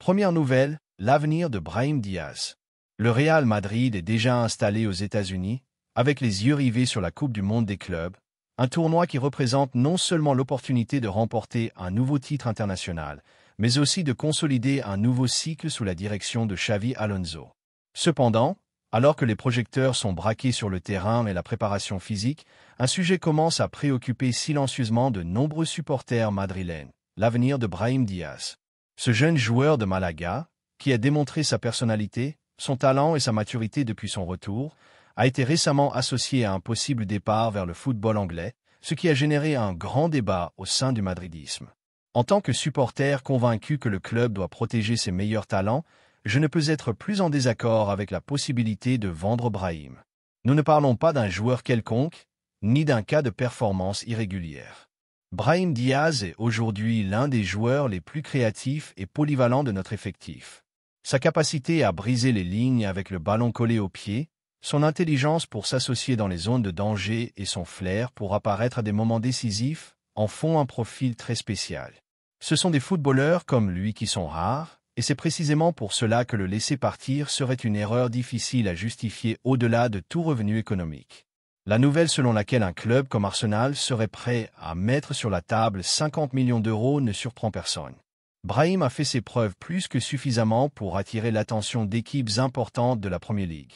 Première nouvelle, l'avenir de Brahim Diaz. Le Real Madrid est déjà installé aux États-Unis, avec les yeux rivés sur la Coupe du Monde des clubs, un tournoi qui représente non seulement l'opportunité de remporter un nouveau titre international, mais aussi de consolider un nouveau cycle sous la direction de Xavi Alonso. Cependant, alors que les projecteurs sont braqués sur le terrain et la préparation physique, un sujet commence à préoccuper silencieusement de nombreux supporters madrilènes, l'avenir de Brahim Diaz. Ce jeune joueur de Malaga, qui a démontré sa personnalité, son talent et sa maturité depuis son retour, a été récemment associé à un possible départ vers le football anglais, ce qui a généré un grand débat au sein du madridisme. En tant que supporter convaincu que le club doit protéger ses meilleurs talents, je ne peux être plus en désaccord avec la possibilité de vendre Brahim. Nous ne parlons pas d'un joueur quelconque, ni d'un cas de performance irrégulière. Brahim Diaz est aujourd'hui l'un des joueurs les plus créatifs et polyvalents de notre effectif. Sa capacité à briser les lignes avec le ballon collé au pied, son intelligence pour s'associer dans les zones de danger et son flair pour apparaître à des moments décisifs en font un profil très spécial. Ce sont des footballeurs comme lui qui sont rares, et c'est précisément pour cela que le laisser partir serait une erreur difficile à justifier au-delà de tout revenu économique. La nouvelle selon laquelle un club comme Arsenal serait prêt à mettre sur la table 50 millions d'euros ne surprend personne. Brahim a fait ses preuves plus que suffisamment pour attirer l'attention d'équipes importantes de la Premier League.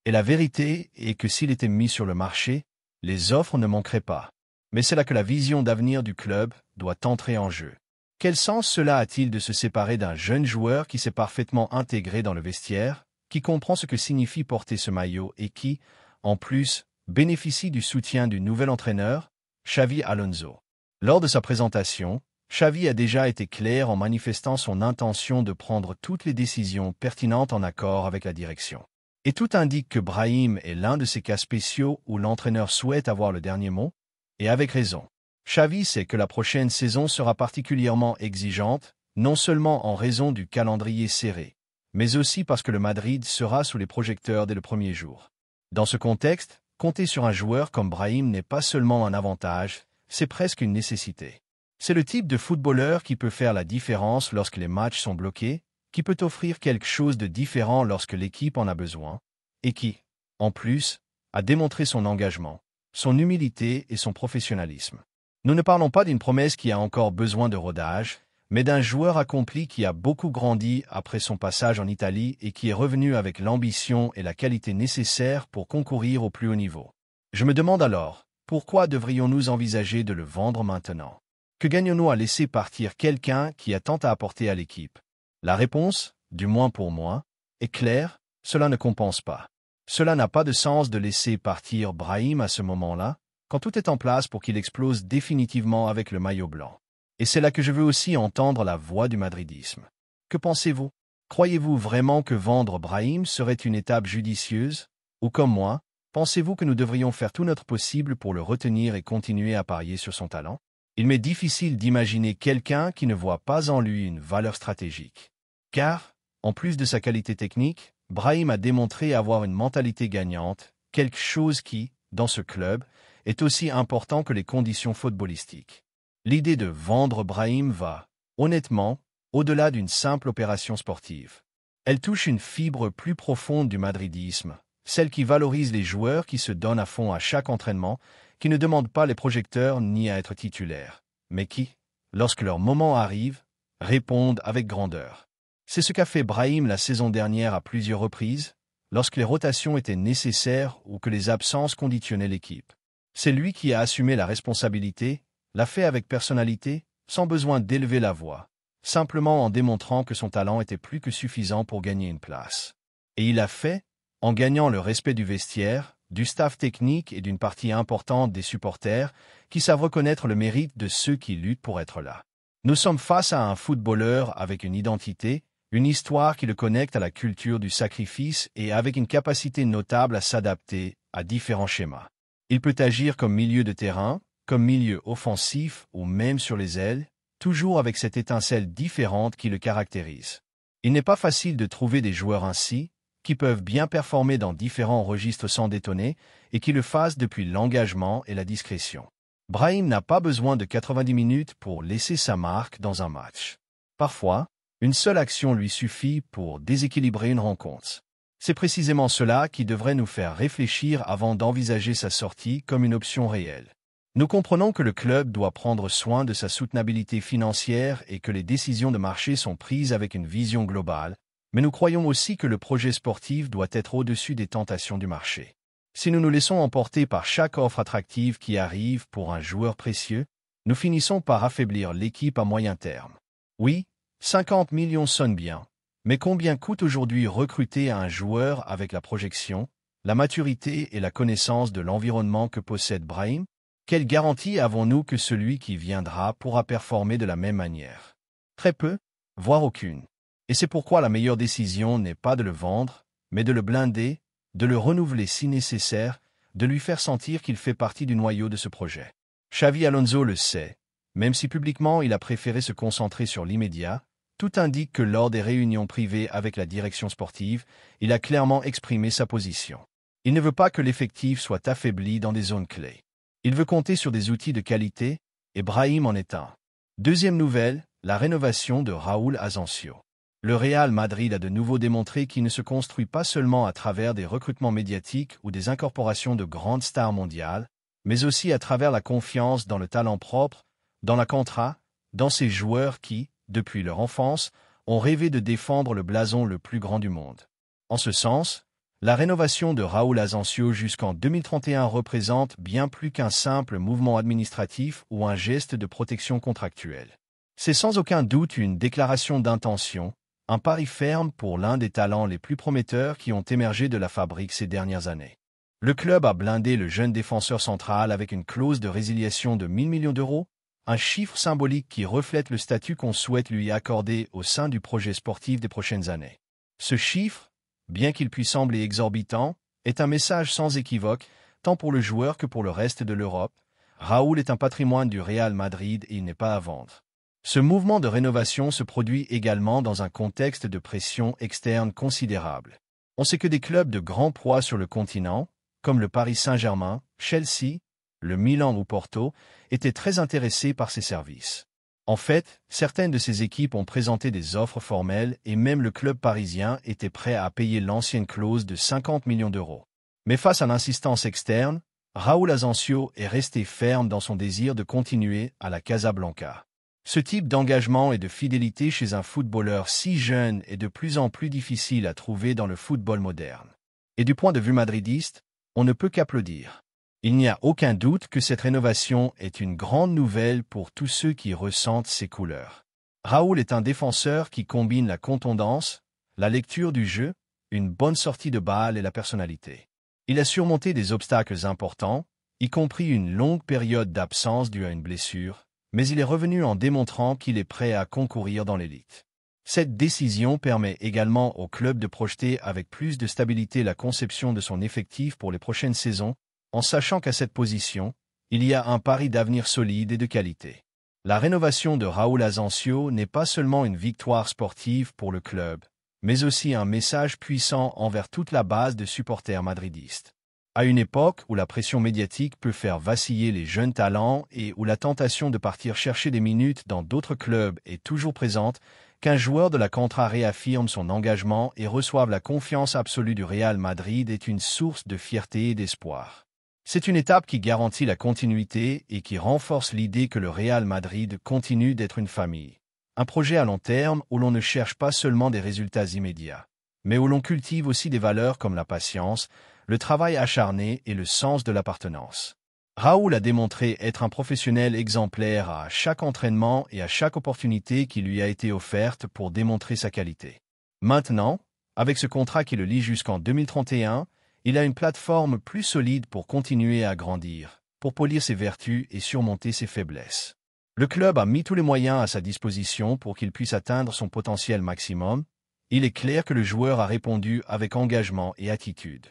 Et la vérité est que s'il était mis sur le marché, les offres ne manqueraient pas. Mais c'est là que la vision d'avenir du club doit entrer en jeu. Quel sens cela a-t-il de se séparer d'un jeune joueur qui s'est parfaitement intégré dans le vestiaire, qui comprend ce que signifie porter ce maillot et qui, en plus, bénéficie du soutien du nouvel entraîneur, Xavi Alonso. Lors de sa présentation, Xavi a déjà été clair en manifestant son intention de prendre toutes les décisions pertinentes en accord avec la direction. Et tout indique que Brahim est l'un de ces cas spéciaux où l'entraîneur souhaite avoir le dernier mot, et avec raison. Xavi sait que la prochaine saison sera particulièrement exigeante, non seulement en raison du calendrier serré, mais aussi parce que le Madrid sera sous les projecteurs dès le premier jour. Dans ce contexte, compter sur un joueur comme Brahim n'est pas seulement un avantage, c'est presque une nécessité. C'est le type de footballeur qui peut faire la différence lorsque les matchs sont bloqués, qui peut offrir quelque chose de différent lorsque l'équipe en a besoin, et qui, en plus, a démontré son engagement, son humilité et son professionnalisme. Nous ne parlons pas d'une promesse qui a encore besoin de rodage, mais d'un joueur accompli qui a beaucoup grandi après son passage en Italie et qui est revenu avec l'ambition et la qualité nécessaires pour concourir au plus haut niveau. Je me demande alors, pourquoi devrions-nous envisager de le vendre maintenant? Que gagnons-nous à laisser partir quelqu'un qui a tant à apporter à l'équipe? La réponse, du moins pour moi, est claire, cela ne compense pas. Cela n'a pas de sens de laisser partir Brahim à ce moment-là, quand tout est en place pour qu'il explose définitivement avec le maillot blanc. Et c'est là que je veux aussi entendre la voix du madridisme. Que pensez-vous? Croyez-vous vraiment que vendre Brahim serait une étape judicieuse? Ou comme moi, pensez-vous que nous devrions faire tout notre possible pour le retenir et continuer à parier sur son talent? Il m'est difficile d'imaginer quelqu'un qui ne voit pas en lui une valeur stratégique. Car, en plus de sa qualité technique, Brahim a démontré avoir une mentalité gagnante, quelque chose qui, dans ce club, est aussi important que les conditions footballistiques. L'idée de vendre Brahim va, honnêtement, au-delà d'une simple opération sportive. Elle touche une fibre plus profonde du madridisme, celle qui valorise les joueurs qui se donnent à fond à chaque entraînement, qui ne demandent pas les projecteurs ni à être titulaires, mais qui, lorsque leur moment arrive, répondent avec grandeur. C'est ce qu'a fait Brahim la saison dernière à plusieurs reprises, lorsque les rotations étaient nécessaires ou que les absences conditionnaient l'équipe. C'est lui qui a assumé la responsabilité, l'a fait avec personnalité, sans besoin d'élever la voix, simplement en démontrant que son talent était plus que suffisant pour gagner une place. Et il l'a fait, en gagnant le respect du vestiaire, du staff technique et d'une partie importante des supporters qui savent reconnaître le mérite de ceux qui luttent pour être là. Nous sommes face à un footballeur avec une identité, une histoire qui le connecte à la culture du sacrifice et avec une capacité notable à s'adapter à différents schémas. Il peut agir comme milieu de terrain, comme milieu offensif ou même sur les ailes, toujours avec cette étincelle différente qui le caractérise. Il n'est pas facile de trouver des joueurs ainsi, qui peuvent bien performer dans différents registres sans détonner et qui le fassent depuis l'engagement et la discrétion. Brahim n'a pas besoin de 90 minutes pour laisser sa marque dans un match. Parfois, Une seule action lui suffit pour déséquilibrer une rencontre. C'est précisément cela qui devrait nous faire réfléchir avant d'envisager sa sortie comme une option réelle. Nous comprenons que le club doit prendre soin de sa soutenabilité financière et que les décisions de marché sont prises avec une vision globale, mais nous croyons aussi que le projet sportif doit être au-dessus des tentations du marché. Si nous nous laissons emporter par chaque offre attractive qui arrive pour un joueur précieux, nous finissons par affaiblir l'équipe à moyen terme. Oui, 50 millions sonne bien, mais combien coûte aujourd'hui recruter un joueur avec la projection, la maturité et la connaissance de l'environnement que possède Brahim? Quelle garantie avons-nous que celui qui viendra pourra performer de la même manière? Très peu, voire aucune. Et c'est pourquoi la meilleure décision n'est pas de le vendre, mais de le blinder, de le renouveler si nécessaire, de lui faire sentir qu'il fait partie du noyau de ce projet. Xavi Alonso le sait, même si publiquement il a préféré se concentrer sur l'immédiat, tout indique que lors des réunions privées avec la direction sportive, il a clairement exprimé sa position. Il ne veut pas que l'effectif soit affaibli dans des zones clés. Il veut compter sur des outils de qualité, et Brahim en est un. Deuxième nouvelle, la rénovation de Raúl Asensio. Le Real Madrid a de nouveau démontré qu'il ne se construit pas seulement à travers des recrutements médiatiques ou des incorporations de grandes stars mondiales, mais aussi à travers la confiance dans le talent propre, dans la contra, dans ces joueurs qui, depuis leur enfance, ont rêvé de défendre le blason le plus grand du monde. En ce sens, la rénovation de Raúl Asensio jusqu'en 2031 représente bien plus qu'un simple mouvement administratif ou un geste de protection contractuelle. C'est sans aucun doute une déclaration d'intention, un pari ferme pour l'un des talents les plus prometteurs qui ont émergé de la fabrique ces dernières années. Le club a blindé le jeune défenseur central avec une clause de résiliation de 1 000 millions d'euros, un chiffre symbolique qui reflète le statut qu'on souhaite lui accorder au sein du projet sportif des prochaines années. Ce chiffre, bien qu'il puisse sembler exorbitant, est un message sans équivoque, tant pour le joueur que pour le reste de l'Europe. Raúl est un patrimoine du Real Madrid et il n'est pas à vendre. Ce mouvement de rénovation se produit également dans un contexte de pression externe considérable. On sait que des clubs de grand poids sur le continent, comme le Paris Saint-Germain, Chelsea, le Milan ou Porto, étaient très intéressés par ces services. En fait, certaines de ces équipes ont présenté des offres formelles et même le club parisien était prêt à payer l'ancienne clause de 50 millions d'euros. Mais face à l'insistance externe, Raúl Asensio est resté ferme dans son désir de continuer à la Casablanca. Ce type d'engagement et de fidélité chez un footballeur si jeune est de plus en plus difficile à trouver dans le football moderne. Et du point de vue madridiste, on ne peut qu'applaudir. Il n'y a aucun doute que cette rénovation est une grande nouvelle pour tous ceux qui ressentent ses couleurs. Raúl est un défenseur qui combine la contondance, la lecture du jeu, une bonne sortie de balle et la personnalité. Il a surmonté des obstacles importants, y compris une longue période d'absence due à une blessure, mais il est revenu en démontrant qu'il est prêt à concourir dans l'élite. Cette décision permet également au club de projeter avec plus de stabilité la conception de son effectif pour les prochaines saisons, en sachant qu'à cette position, il y a un pari d'avenir solide et de qualité. La rénovation de Raúl Asensio n'est pas seulement une victoire sportive pour le club, mais aussi un message puissant envers toute la base de supporters madridistes. À une époque où la pression médiatique peut faire vaciller les jeunes talents et où la tentation de partir chercher des minutes dans d'autres clubs est toujours présente, qu'un joueur de la Contra réaffirme son engagement et reçoive la confiance absolue du Real Madrid est une source de fierté et d'espoir. C'est une étape qui garantit la continuité et qui renforce l'idée que le Real Madrid continue d'être une famille. Un projet à long terme où l'on ne cherche pas seulement des résultats immédiats, mais où l'on cultive aussi des valeurs comme la patience, le travail acharné et le sens de l'appartenance. Raúl a démontré être un professionnel exemplaire à chaque entraînement et à chaque opportunité qui lui a été offerte pour démontrer sa qualité. Maintenant, avec ce contrat qui le lie jusqu'en 2031, il a une plateforme plus solide pour continuer à grandir, pour polir ses vertus et surmonter ses faiblesses. Le club a mis tous les moyens à sa disposition pour qu'il puisse atteindre son potentiel maximum. Il est clair que le joueur a répondu avec engagement et attitude.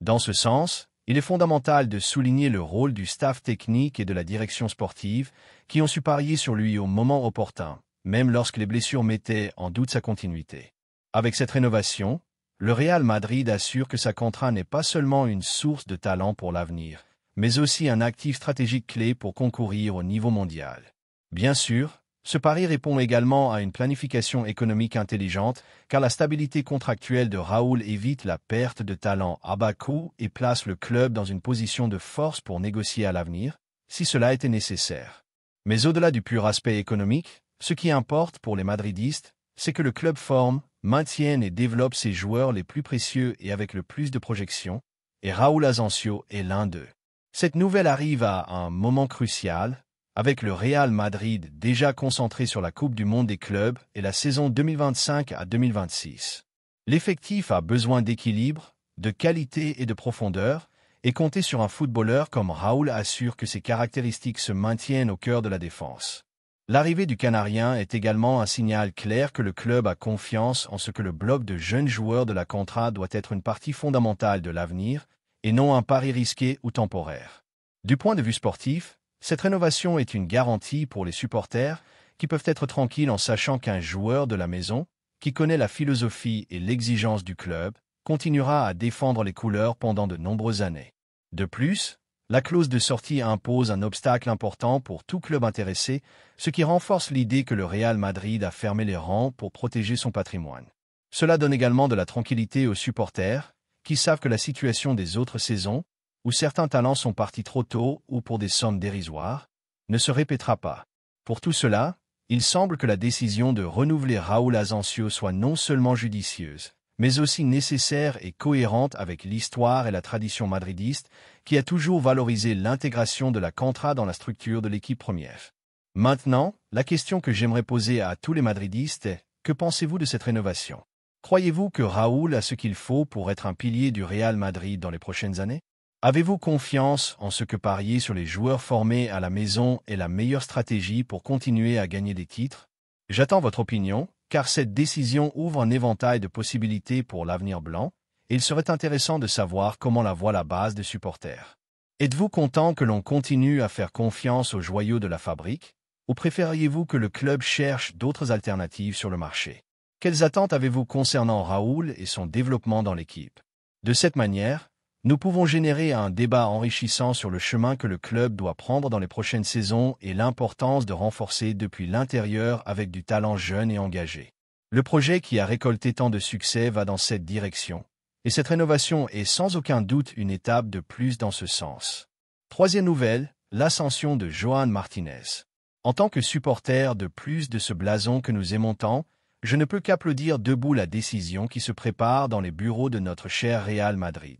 Dans ce sens, il est fondamental de souligner le rôle du staff technique et de la direction sportive qui ont su parier sur lui au moment opportun, même lorsque les blessures mettaient en doute sa continuité. Avec cette rénovation, le Real Madrid assure que sa Contra n'est pas seulement une source de talent pour l'avenir, mais aussi un actif stratégique clé pour concourir au niveau mondial. Bien sûr, Ce pari répond également à une planification économique intelligente, car la stabilité contractuelle de Raúl évite la perte de talent à bas coût et place le club dans une position de force pour négocier à l'avenir, si cela était nécessaire. Mais au-delà du pur aspect économique, ce qui importe pour les madridistes, c'est que le club forme, maintienne et développe ses joueurs les plus précieux et avec le plus de projection, et Raúl Asensio est l'un d'eux. Cette nouvelle arrive à un moment crucial, avec le Real Madrid déjà concentré sur la Coupe du Monde des clubs et la saison 2025 à 2026. L'effectif a besoin d'équilibre, de qualité et de profondeur, et compter sur un footballeur comme Raúl assure que ces caractéristiques se maintiennent au cœur de la défense. L'arrivée du Canarien est également un signal clair que le club a confiance en ce que le bloc de jeunes joueurs de la Contra doit être une partie fondamentale de l'avenir, et non un pari risqué ou temporaire. Du point de vue sportif, cette rénovation est une garantie pour les supporters qui peuvent être tranquilles en sachant qu'un joueur de la maison, qui connaît la philosophie et l'exigence du club, continuera à défendre les couleurs pendant de nombreuses années. De plus, la clause de sortie impose un obstacle important pour tout club intéressé, ce qui renforce l'idée que le Real Madrid a fermé les rangs pour protéger son patrimoine. Cela donne également de la tranquillité aux supporters, qui savent que la situation des autres saisons, où certains talents sont partis trop tôt ou pour des sommes dérisoires, ne se répétera pas. Pour tout cela, il semble que la décision de renouveler Raúl Asensio soit non seulement judicieuse, mais aussi nécessaire et cohérente avec l'histoire et la tradition madridiste, qui a toujours valorisé l'intégration de la Contra dans la structure de l'équipe première. Maintenant, la question que j'aimerais poser à tous les madridistes est: que pensez-vous de cette rénovation? Croyez-vous que Raúl a ce qu'il faut pour être un pilier du Real Madrid dans les prochaines années? Avez-vous confiance en ce que parier sur les joueurs formés à la maison est la meilleure stratégie pour continuer à gagner des titres? J'attends votre opinion, car cette décision ouvre un éventail de possibilités pour l'avenir blanc, et il serait intéressant de savoir comment la voit la base des supporters. Êtes-vous content que l'on continue à faire confiance aux joyaux de la fabrique, ou préfériez-vous que le club cherche d'autres alternatives sur le marché? Quelles attentes avez-vous concernant Raúl et son développement dans l'équipe? De cette manière, nous pouvons générer un débat enrichissant sur le chemin que le club doit prendre dans les prochaines saisons et l'importance de renforcer depuis l'intérieur avec du talent jeune et engagé. Le projet qui a récolté tant de succès va dans cette direction, et cette rénovation est sans aucun doute une étape de plus dans ce sens. Troisième nouvelle, l'ascension de Joan Martinez. En tant que supporter de plus de ce blason que nous aimons tant, je ne peux qu'applaudir debout la décision qui se prépare dans les bureaux de notre cher Real Madrid.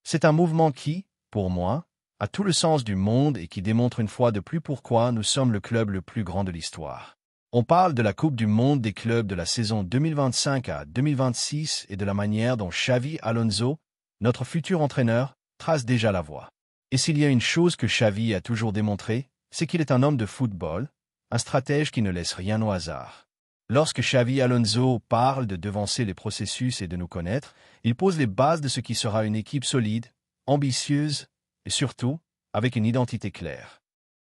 C'est un mouvement qui, pour moi, a tout le sens du monde et qui démontre une fois de plus pourquoi nous sommes le club le plus grand de l'histoire. On parle de la Coupe du Monde des clubs de la saison 2025 à 2026 et de la manière dont Xavi Alonso, notre futur entraîneur, trace déjà la voie. Et s'il y a une chose que Xavi a toujours démontré, c'est qu'il est un homme de football, un stratège qui ne laisse rien au hasard. Lorsque Xavi Alonso parle de devancer les processus et de nous connaître, il pose les bases de ce qui sera une équipe solide, ambitieuse et surtout, avec une identité claire.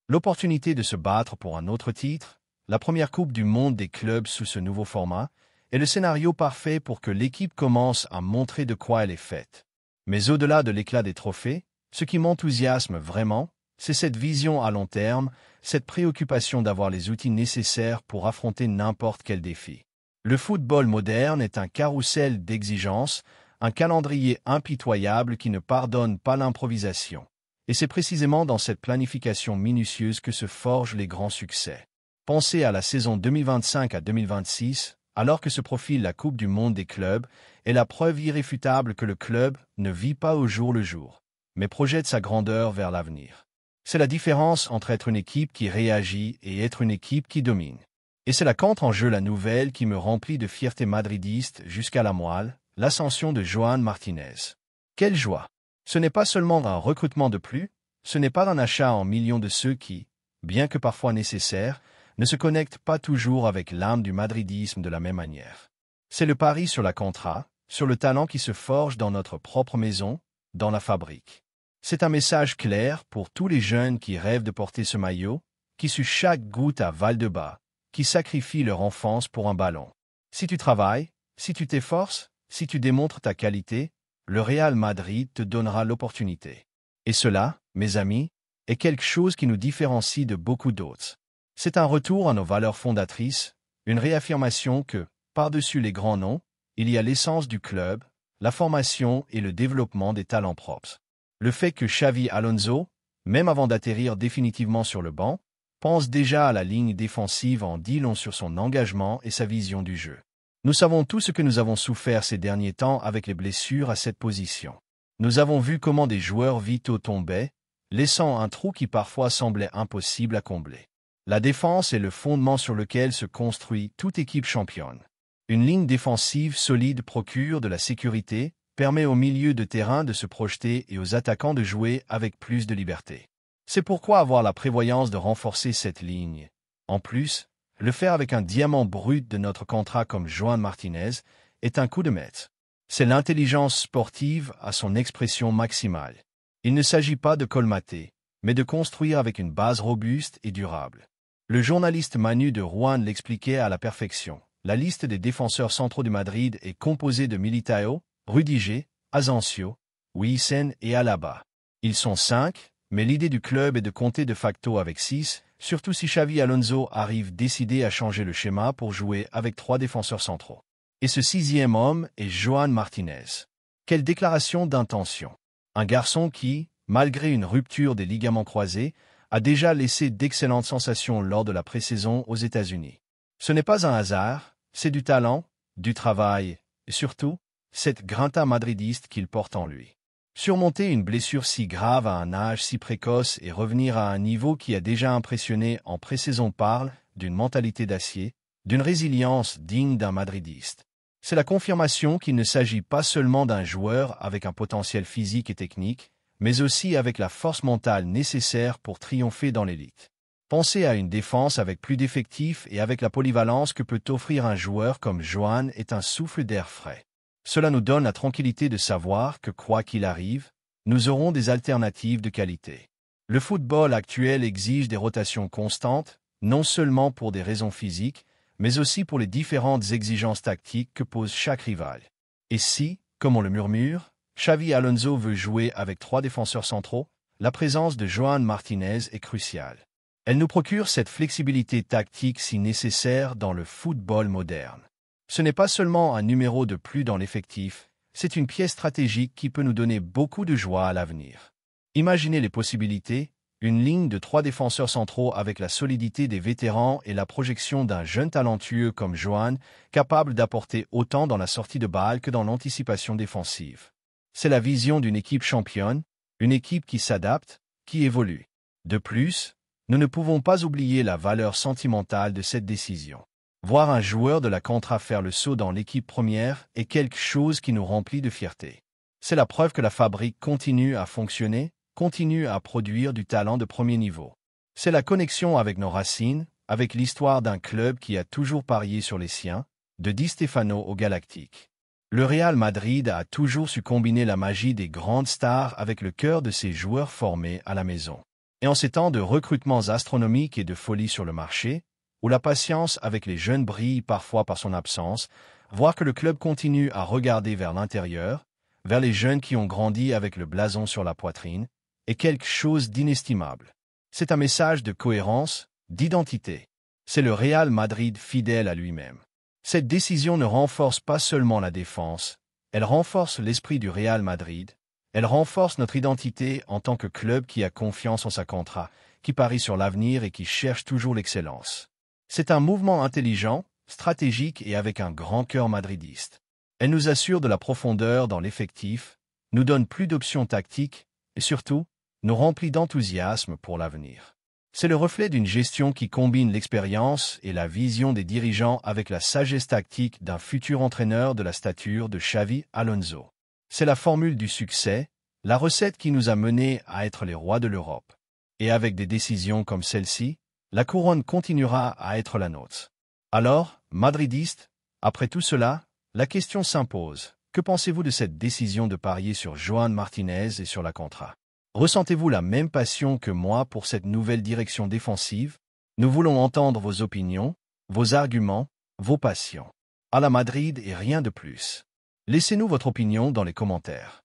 L'opportunité de se battre pour un autre titre, la première Coupe du Monde des clubs sous ce nouveau format, est le scénario parfait pour que l'équipe commence à montrer de quoi elle est faite. Mais au-delà de l'éclat des trophées, ce qui m'enthousiasme vraiment, c'est cette vision à long terme, cette préoccupation d'avoir les outils nécessaires pour affronter n'importe quel défi. Le football moderne est un carrousel d'exigences, un calendrier impitoyable qui ne pardonne pas l'improvisation. Et c'est précisément dans cette planification minutieuse que se forgent les grands succès. Pensez à la saison 2025 à 2026, alors que se profile la Coupe du Monde des clubs, est la preuve irréfutable que le club ne vit pas au jour le jour, mais projette sa grandeur vers l'avenir. C'est la différence entre être une équipe qui réagit et être une équipe qui domine. Et c'est là qu'entre en jeu la nouvelle qui me remplit de fierté madridiste jusqu'à la moelle, l'ascension de Joan Martinez. Quelle joie! Ce n'est pas seulement un recrutement de plus, ce n'est pas un achat en millions de ceux qui, bien que parfois nécessaires, ne se connectent pas toujours avec l'âme du madridisme de la même manière. C'est le pari sur la Contra, sur le talent qui se forge dans notre propre maison, dans la fabrique. C'est un message clair pour tous les jeunes qui rêvent de porter ce maillot, qui suent chaque goutte à Valdebas, qui sacrifient leur enfance pour un ballon. Si tu travailles, si tu t'efforces, si tu démontres ta qualité, le Real Madrid te donnera l'opportunité. Et cela, mes amis, est quelque chose qui nous différencie de beaucoup d'autres. C'est un retour à nos valeurs fondatrices, une réaffirmation que, par-dessus les grands noms, il y a l'essence du club, la formation et le développement des talents propres. Le fait que Xavi Alonso, même avant d'atterrir définitivement sur le banc, pense déjà à la ligne défensive en dit long sur son engagement et sa vision du jeu. Nous savons tout ce que nous avons souffert ces derniers temps avec les blessures à cette position. Nous avons vu comment des joueurs vitaux tombaient, laissant un trou qui parfois semblait impossible à combler. La défense est le fondement sur lequel se construit toute équipe championne. Une ligne défensive solide procure de la sécurité, permet au milieu de terrain de se projeter et aux attaquants de jouer avec plus de liberté. C'est pourquoi avoir la prévoyance de renforcer cette ligne. En plus, le faire avec un diamant brut de notre contrat comme Joan Martinez est un coup de maître. C'est l'intelligence sportive à son expression maximale. Il ne s'agit pas de colmater, mais de construire avec une base robuste et durable. Le journaliste Manu de Rouen l'expliquait à la perfection. La liste des défenseurs centraux du Madrid est composée de Militao, Rudiger, Asensio, Huijsen et Alaba. Ils sont 5, mais l'idée du club est de compter de facto avec 6, surtout si Xavi Alonso arrive décidé à changer le schéma pour jouer avec 3 défenseurs centraux. Et ce 6e homme est Joan Martinez. Quelle déclaration d'intention! Un garçon qui, malgré une rupture des ligaments croisés, a déjà laissé d'excellentes sensations lors de la pré-saison aux États-Unis. Ce n'est pas un hasard, c'est du talent, du travail, et surtout, cette grinta madridiste qu'il porte en lui. Surmonter une blessure si grave à un âge si précoce et revenir à un niveau qui a déjà impressionné en pré-saison parle d'une mentalité d'acier, d'une résilience digne d'un madridiste. C'est la confirmation qu'il ne s'agit pas seulement d'un joueur avec un potentiel physique et technique, mais aussi avec la force mentale nécessaire pour triompher dans l'élite. Pensez à une défense avec plus d'effectifs et avec la polyvalence que peut offrir un joueur comme Joan est un souffle d'air frais. Cela nous donne la tranquillité de savoir que, quoi qu'il arrive, nous aurons des alternatives de qualité. Le football actuel exige des rotations constantes, non seulement pour des raisons physiques, mais aussi pour les différentes exigences tactiques que pose chaque rival. Et si, comme on le murmure, Xavi Alonso veut jouer avec 3 défenseurs centraux, la présence de Joan Martinez est cruciale. Elle nous procure cette flexibilité tactique si nécessaire dans le football moderne. Ce n'est pas seulement un numéro de plus dans l'effectif, c'est une pièce stratégique qui peut nous donner beaucoup de joie à l'avenir. Imaginez les possibilités, une ligne de 3 défenseurs centraux avec la solidité des vétérans et la projection d'un jeune talentueux comme Joan, capable d'apporter autant dans la sortie de balle que dans l'anticipation défensive. C'est la vision d'une équipe championne, une équipe qui s'adapte, qui évolue. De plus, nous ne pouvons pas oublier la valeur sentimentale de cette décision. Voir un joueur de la Contra faire le saut dans l'équipe première est quelque chose qui nous remplit de fierté. C'est la preuve que la fabrique continue à fonctionner, continue à produire du talent de premier niveau. C'est la connexion avec nos racines, avec l'histoire d'un club qui a toujours parié sur les siens, de Di Stefano au Galactique. Le Real Madrid a toujours su combiner la magie des grandes stars avec le cœur de ses joueurs formés à la maison. Et en ces temps de recrutements astronomiques et de folie sur le marché, où la patience avec les jeunes brille parfois par son absence, voir que le club continue à regarder vers l'intérieur, vers les jeunes qui ont grandi avec le blason sur la poitrine, est quelque chose d'inestimable. C'est un message de cohérence, d'identité. C'est le Real Madrid fidèle à lui-même. Cette décision ne renforce pas seulement la défense, elle renforce l'esprit du Real Madrid, elle renforce notre identité en tant que club qui a confiance en sa Contra, qui parie sur l'avenir et qui cherche toujours l'excellence. C'est un mouvement intelligent, stratégique et avec un grand cœur madridiste. Elle nous assure de la profondeur dans l'effectif, nous donne plus d'options tactiques et surtout, nous remplit d'enthousiasme pour l'avenir. C'est le reflet d'une gestion qui combine l'expérience et la vision des dirigeants avec la sagesse tactique d'un futur entraîneur de la stature de Xavi Alonso. C'est la formule du succès, la recette qui nous a menés à être les rois de l'Europe. Et avec des décisions comme celle-ci, la couronne continuera à être la nôtre. Alors, madridistes, après tout cela, la question s'impose. Que pensez-vous de cette décision de parier sur Joan Martinez et sur la Contra? Ressentez-vous la même passion que moi pour cette nouvelle direction défensive? Nous voulons entendre vos opinions, vos arguments, vos passions. À la Madrid et rien de plus. Laissez-nous votre opinion dans les commentaires.